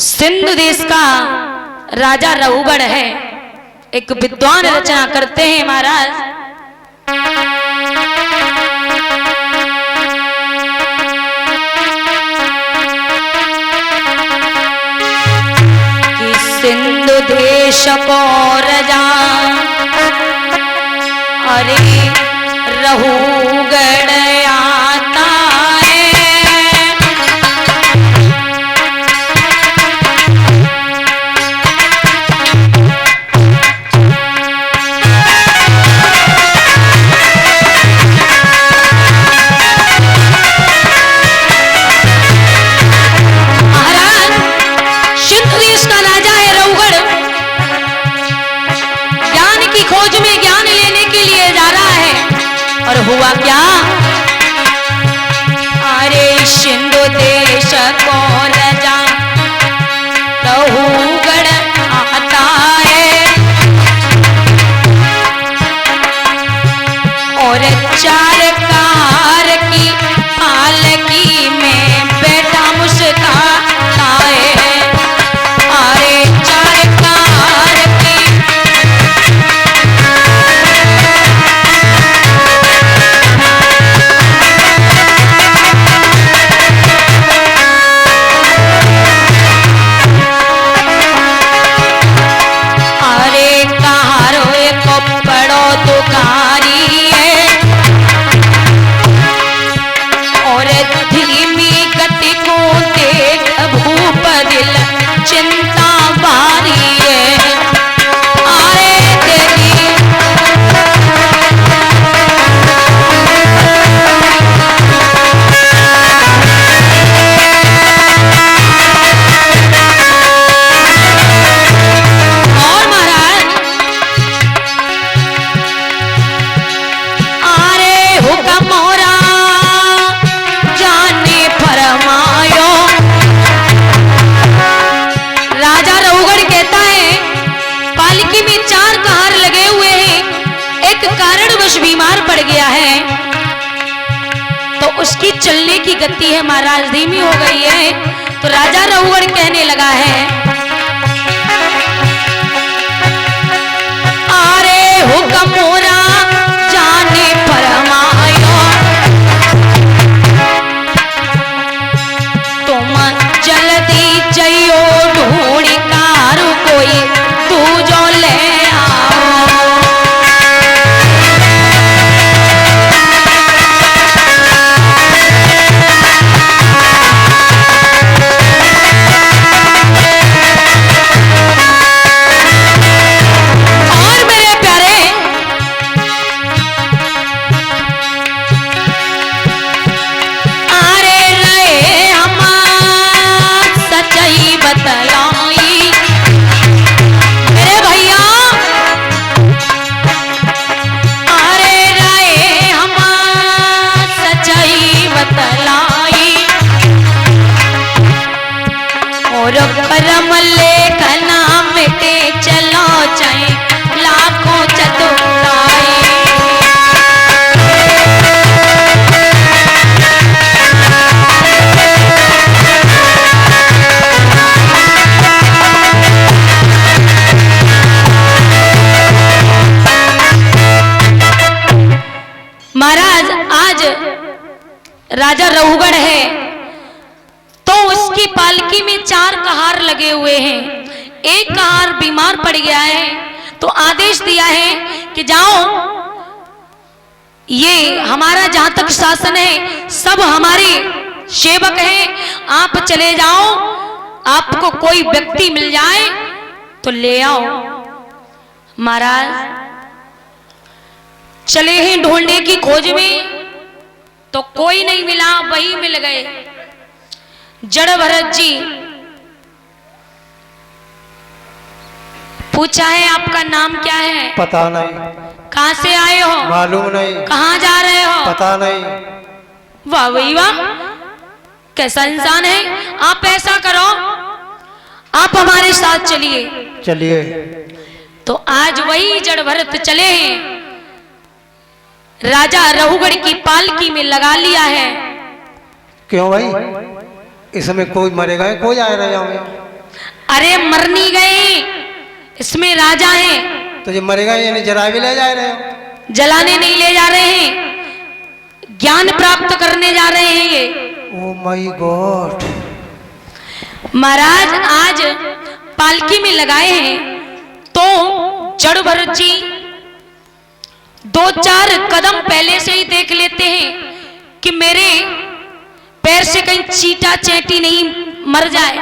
सिंधु देश का राजा रहुगढ़ है, एक विद्वान रचना करते हैं महाराज। कि सिंधु देश को राजा अरे रहुगढ़ आता है। हुआ क्या? अरे सिंधु देश को राजा रहुगढ़ आता है और चार कार की पालकी में बैठा मुस्कुराता है। अरे चार कार की चिंता बारी है। अरे देवी और महाराज अरे हुक्म मोरा जाने फरमायो। राजा रहुगढ़ कहता है पालकी में चार कहार लगे हुए हैं, एक कारणवश बीमार पड़ गया है तो उसकी चलने की गति है महाराज धीमी हो गई है। तो राजा रहुगढ़ कहने लगा है अरे हुक्म मोरा जाने फरमायो। तुम जल्दी जइयो ढूंढ कार कोई तू जो ले आओ। और मेरे प्यारे अरे रहे हम सच्चाई बतलाई। मेरे भैया अरे रहे हम सच्चाई बतलाई और करम लेखना मिटे चलो चाहे लाखों चतुराई। महाराज आज राजा रहुगढ़ है तो उसकी पालकी में चार कहार लगे हुए हैं, एक कहार बीमार पड़ गया है तो आदेश दिया है कि जाओ ये हमारा जहां तक शासन है सब हमारे सेवक हैं, आप चले जाओ, आपको कोई व्यक्ति मिल जाए तो ले आओ। महाराज चले हैं ढूंढने की खोज में तो कोई नहीं मिला, वही मिल गए जड़ भरत जी। पूछा है आपका नाम क्या है? पता नहीं। कहां से आए हो? मालूम नहीं। कहां जा रहे हो? पता नहीं। वाह वही वाह, कैसा इंसान है। आप ऐसा करो, आप हमारे साथ चलिए। चलिए। तो आज वही जड़ भरत चले हैं, राजा रहुगढ़ की पालकी में लगा लिया है। क्यों भाई, इसमें कोई मरेगा कोई आए रहे होंगे? अरे मर नहीं गए, इसमें राजा है। तो जो मरेगा यानी जला भी ले जा रहे हो? जलाने नहीं ले जा रहे हैं, ज्ञान प्राप्त करने जा रहे हैं ये। Oh my God. महाराज आज पालकी में लगाए हैं तो जड़ भरत जी 2-4 कदम पहले से ही देख लेते हैं कि मेरे पैर से कहीं चींटा चैंटी नहीं मर जाए,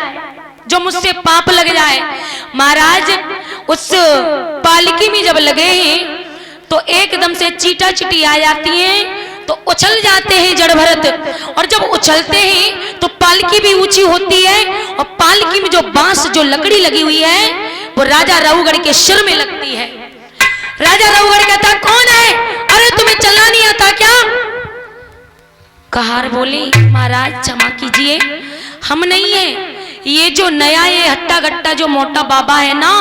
जो मुझसे पाप लग जाए। महाराज उस पालकी में जब लगे हैं तो एकदम से चींटा चींटी आ जाती हैं, तो उछल जाते हैं जड़ भरत, और जब उछलते हैं तो पालकी भी ऊंची होती है, और पालकी में जो बांस जो लकड़ी लगी हुई है वो राजा रहुगढ़ के सिर में लगती है। राजा रहुगढ़ कहता कौन है? अरे तुम्हें चलना नहीं आता क्या? कहार बोली महाराज क्षमा कीजिए, हम नहीं है, ये जो नया ये हट्टा गट्टा जो मोटा बाबा है ना,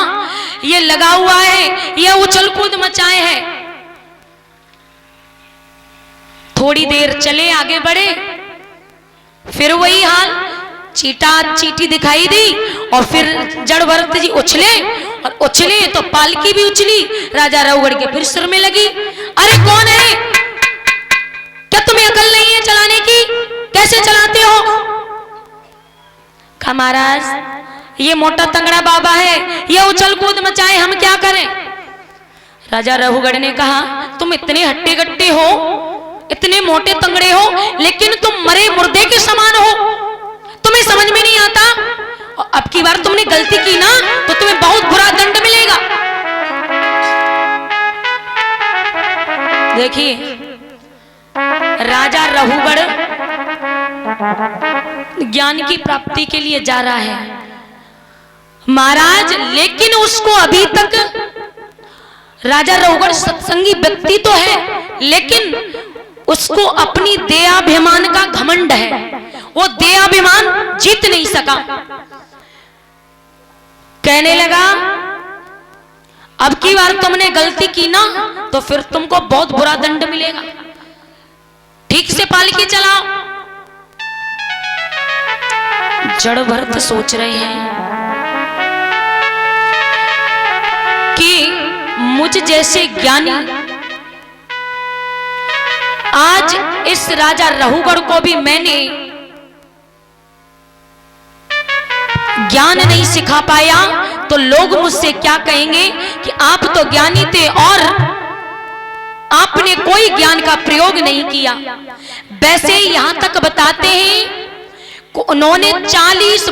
ये लगा हुआ है, ये उछल कूद मचाए है। थोड़ी देर चले, आगे बढ़े, फिर वही हाल, चीटा चीटी दिखाई दी, और फिर जड़ भरत जी उछले, और उछले तो पालकी भी उछली, राजा रहुगढ़ के फिर सिर में लगी। अरे कौन है? क्या तुम्हें अकल नहीं है चलाने की? कैसे चलाते हो? कहा महाराज ये मोटा तंगड़ा बाबा है, ये उछल कूद मचाए, हम क्या करें? राजा रहुगढ़ ने कहा तुम इतने हट्टे गट्टे हो, इतने मोटे तंगड़े हो, लेकिन तुम मरे मुर्दे के समान हो, तुम्हें समझ में नहीं आता। और अब की बार तुमने गलती की ना तो तुम्हें बहुत बुरा दंड मिलेगा। देखिए राजा रहुगढ़ ज्ञान की प्राप्ति के लिए जा रहा है महाराज, लेकिन उसको अभी तक राजा रहुगढ़ सत्संगी व्यक्ति तो है, लेकिन उसको अपनी देहाभिमान का घमंड है, वो देहाभिमान जीत नहीं सका। कहने लगा अब की बार तुमने गलती की ना तो फिर तुमको बहुत बुरा दंड मिलेगा, ठीक से पालकी चलाओ। जड़ भरत सोच रहे हैं कि मुझ जैसे ज्ञानी आज इस राजा रहुगढ़ को भी मैंने ज्ञान नहीं सिखा पाया तो लोग मुझसे क्या कहेंगे कि आप तो ज्ञानी थे और आपने कोई ज्ञान का प्रयोग नहीं किया। वैसे यहां तक बताते हैं कि उन्होंने 40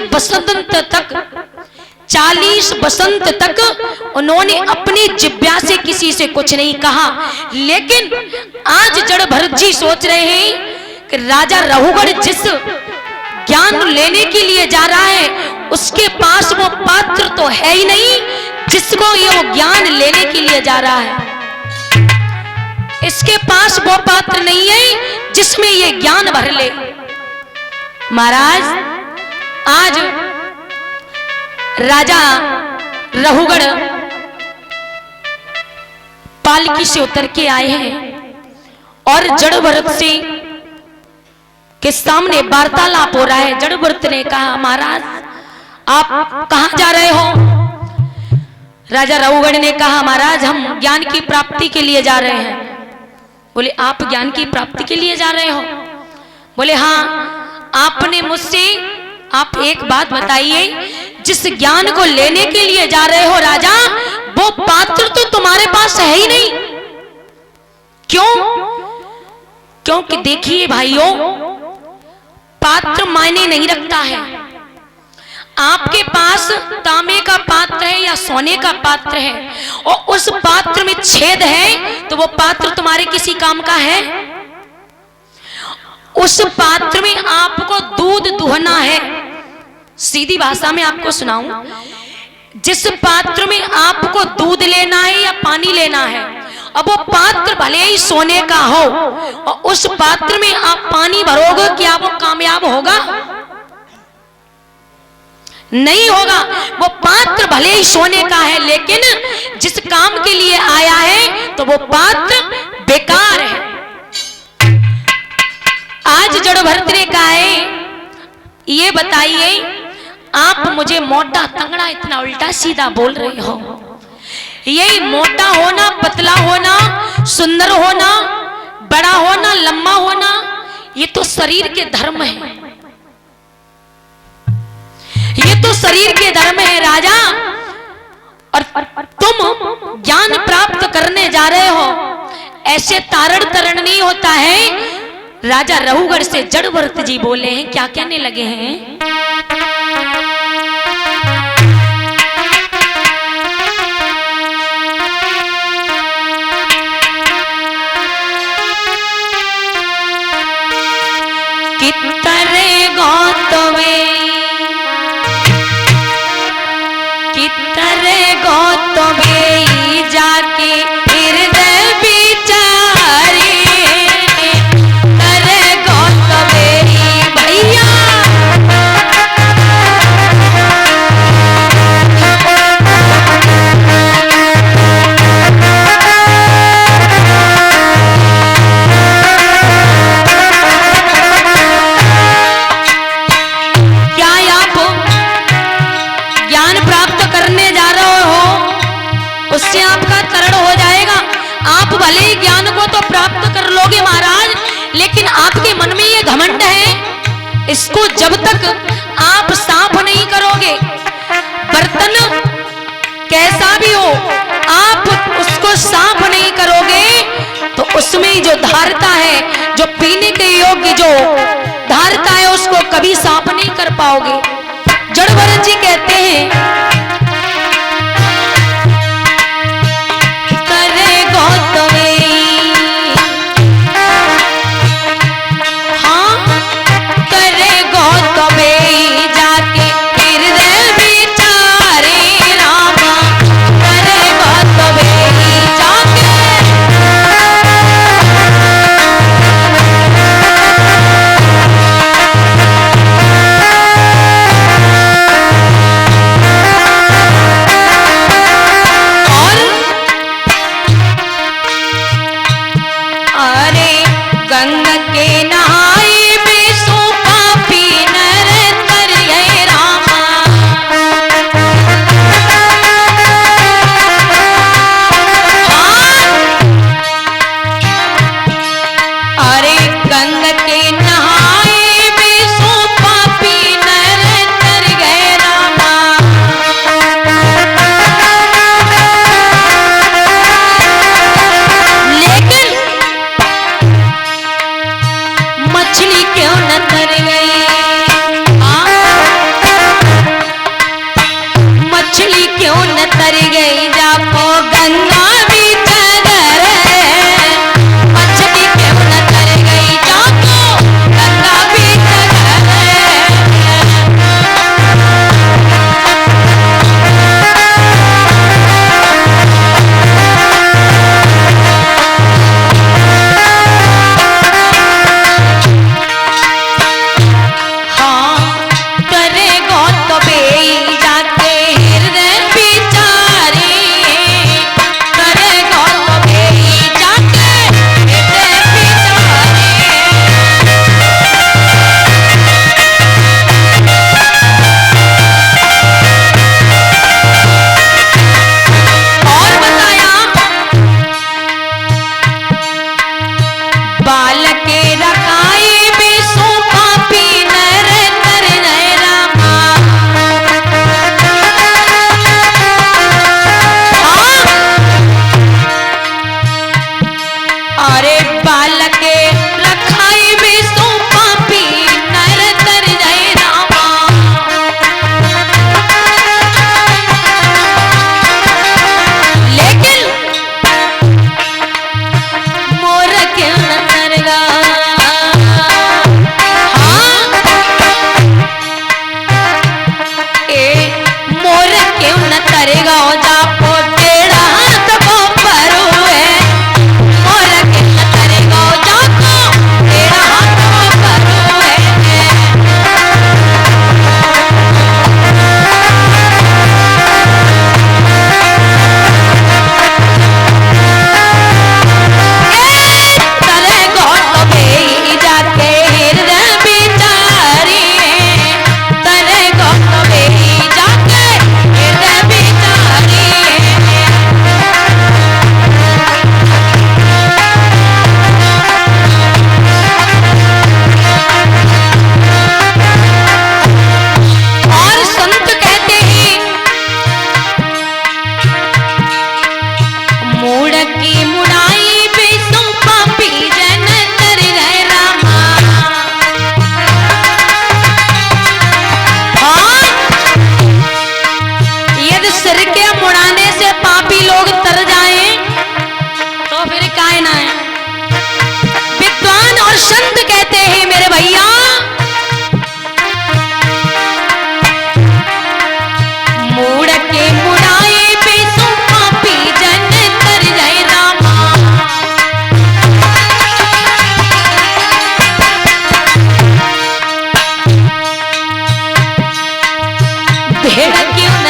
बसंत तक उन्होंने अपनी जिह्वा से किसी से कुछ नहीं कहा, लेकिन आज जड़ भरत जी सोच रहे हैं कि राजा रहुगढ़ जिस ज्ञान लेने के लिए जा रहा है उसके पास वो पात्र तो है ही नहीं जिसको ये ज्ञान लेने के लिए जा रहा है। इसके पास वो पात्र नहीं है जिसमें ये ज्ञान भर ले। महाराज आज राजा रहुगढ़ पालकी से उतर के आए हैं और जड़ भरत से के सामने वार्तालाप हो रहा है। जड़ भरत ने कहा महाराज आप कहां जा रहे हो? राजा रहुगढ़ ने कहा महाराज हम ज्ञान की प्राप्ति के लिए जा रहे हैं। बोले आप ज्ञान की प्राप्ति के लिए जा रहे हो? बोले हाँ। आपने मुझसे आप एक बात बताइए, जिस ज्ञान को लेने के लिए जा रहे हो राजा, वो पात्र तो तुम्हारे पास है ही नहीं। क्यों? क्योंकि देखिए भाइयों, पात्र मायने नहीं रखता है। आपके पास तांबे का पात्र है या सोने का पात्र है और उस पात्र में छेद है तो वो पात्र तुम्हारे किसी काम का है? उस पात्र में आपको दूध दुहना है। सीधी भाषा में आपको सुनाऊं, जिस पात्र में आपको दूध लेना है या पानी लेना है, अब वो पात्र भले ही सोने का हो और उस पात्र में आप पानी भरोगे, क्या वो कामयाब होगा? नहीं होगा। वो पात्र भले ही सोने का है, लेकिन जिस काम के लिए आया है तो वो पात्र बेकार है। आज जड़ भरत ने कहा है ये बताइए, आप मुझे मोटा तंगड़ा इतना उल्टा सीधा बोल रहे हो। यही मोटा होना, पतला होना, सुंदर होना, बड़ा होना, लंबा होना, ये तो शरीर के धर्म है। ये तो शरीर के धर्म है राजा। और तुम ज्ञान प्राप्त करने जा रहे हो, ऐसे तारण तरण नहीं होता है। राजा रहुगढ़ से जड़भरत जी बोले हैं, क्या कहने लगे हैं? कितरे गौतमे, कितरे गौतमे जाके हृदय विचारे, करे गौतमे भैया। उससे आपका तरण हो जाएगा। आप भले ही ज्ञान को तो प्राप्त कर लोगे महाराज, लेकिन आपके मन में ये घमंड है, इसको जब तक आप साफ नहीं करोगे, बर्तन कैसा भी हो, आप उसको साफ नहीं करोगे तो उसमें जो धारता है, जो पीने के योग्य जो धारता है, उसको कभी साफ नहीं कर पाओगे। जड़भरत जी कहते हैं, भेड़ क्यों